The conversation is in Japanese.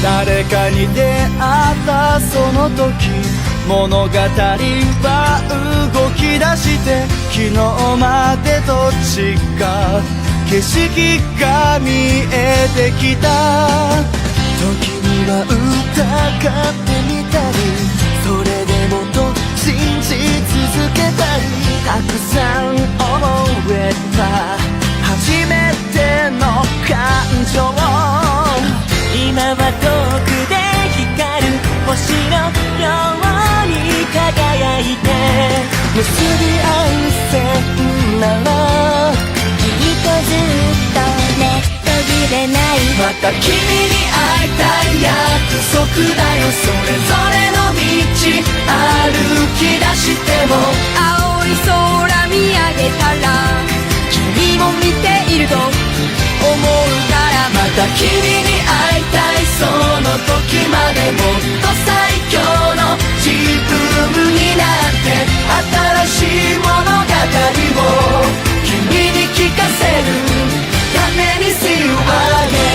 誰かに出会ったその時、物語は動き出して、昨日までと違う景色が見えてきた。時には疑ってみたり、それでもと信じ続けたり、たくさん覚えた初めての感情。今は遠くで光る星のように輝いて、結び合う線ならきっとずっとね、途切れない。また君に会いたい約束だよ。それぞれの道歩き出しても、青い空見上げたら君も見ていると思うから。また君に会いたい、その時までもっと最強の自分になって、新しい物語を君に聞かせるために See you again。